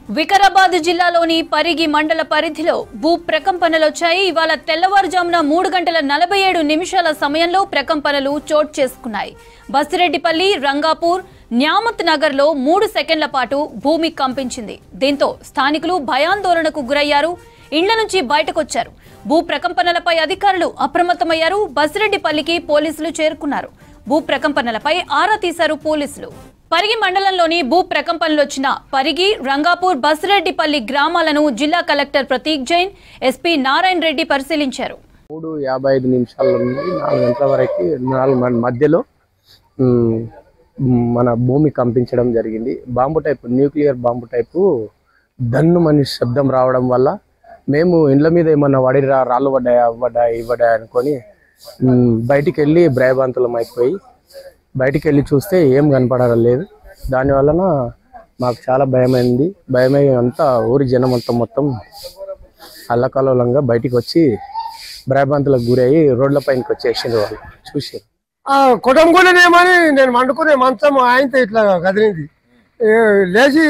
వికారాబాద్ జిల్లాలోని పరిగి మండల పరిధిలో భూ ప్రకంపనలు వచ్చాయి. ఇవాళ తెల్లవారుజామున 3:47 సమయంలో ప్రకంపనలు చోటు చేసుకున్నాయి. బసిరెడ్డిపల్లి, రంగాపూర్, న్యామత్ నగర్ లో 3 సెకండ్ల పాటు భూమి కంపించింది. దీంతో స్థానికులు భయాందోళనకు గురయ్యారు. ఇండ్ల నుంచి బయటకొచ్చారు. భూ ప్రకంపనలపై అధికారులు అప్రమత్తమయ్యారు. బసిరెడ్డిపల్లికి పోలీసులు చేరుకున్నారు. భూ ప్రకంపనలపై ఆరా తీశారు పోలీసులు. పరిగి మండలంలోని భూ ప్రకంపనలు వచ్చిన పరిగి, రంగాపూర్, బసిరెడ్డిపల్లి గ్రామాలను జిల్లా కలెక్టర్ ప్రతీక్ జైన్, ఎస్పీ నారాయణ రెడ్డి పరిశీలించారు. 3:55 నిమిషాల నుండి 4 గంటల వరకు 4 మధ్యలో మన భూమి కంపించడం జరిగింది. Bomb type, nuclear bomb type దన్ను మనిషి శబ్దం రావడం వల్ల మేము ఇండ్ల మీద ఏమన్నా రాళ్ళు ఇవ్వడాయి అనుకొని బయటికి వెళ్ళి భయభ్రాంతులం అయిపోయి బయటికి వెళ్ళి చూస్తే ఏం కనపడలేదు. దానివలన మాకు చాలా భయమైంది. భయమై అంతా ఊరి జనం అంతా మొత్తం అల్లకల్లోలంగా బయటికి వచ్చి భయభ్రాంతులకు గురయ్యి రోడ్ల పైనకి వచ్చేసింది. వాళ్ళు చూసి కుటుంబనేమని నేను వండుకునే మంచం ఆయనతో ఇట్లా కదిలింది. లేచి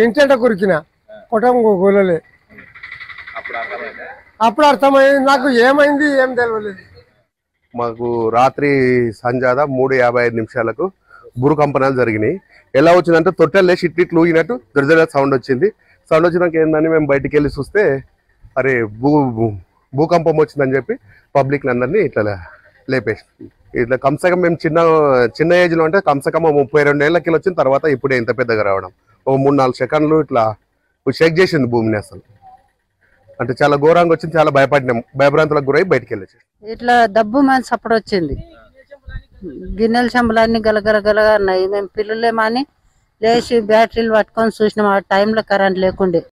ఇంటెంట కురికిన కుటుంబం కూలలే. అప్పుడు అర్థమైంది నాకు, ఏమైంది ఏం తెలియలేదు. మాకు రాత్రి సంజాద 3:55 నిమిషాలకు భూకంపనాలు జరిగినాయి. ఎలా వచ్చిందంటే తొట్టెలు లేచి ఇట్లు ఊగినట్టు దొరిదొర సౌండ్ వచ్చింది. సౌండ్ వచ్చినాక ఏందని మేము బయటికి వెళ్ళి చూస్తే అరే భూకంపం వచ్చిందని చెప్పి పబ్లిక్ అందరినీ ఇట్లా లేపేసి ఇట్లా కమ్సకం మేము చిన్న ఏజ్లో అంటే కమ్సకం 32 ఏళ్ళకి వచ్చిన తర్వాత ఇప్పుడే ఇంత పెద్దగా రావడం. 3-4 సెకండ్లు ఇట్లా షేక్ చేసింది భూమిని. అసలు అంటే చాలా ఘోరంగా వచ్చింది. చాలా భయపడినాం. భయభ్రాంతులకు గురై బయటికి వెళ్ళేసి ఇట్లా డబ్బు మంది సప్పుడు వచ్చింది. గిన్నెల చెంబులన్నీ గలగలగలగా ఉన్నాయి. మేము పిల్లలేమని లేచి బ్యాటరీలు పట్టుకొని చూసినాం. ఆ టైంలో కరెంట్ లేకుండే.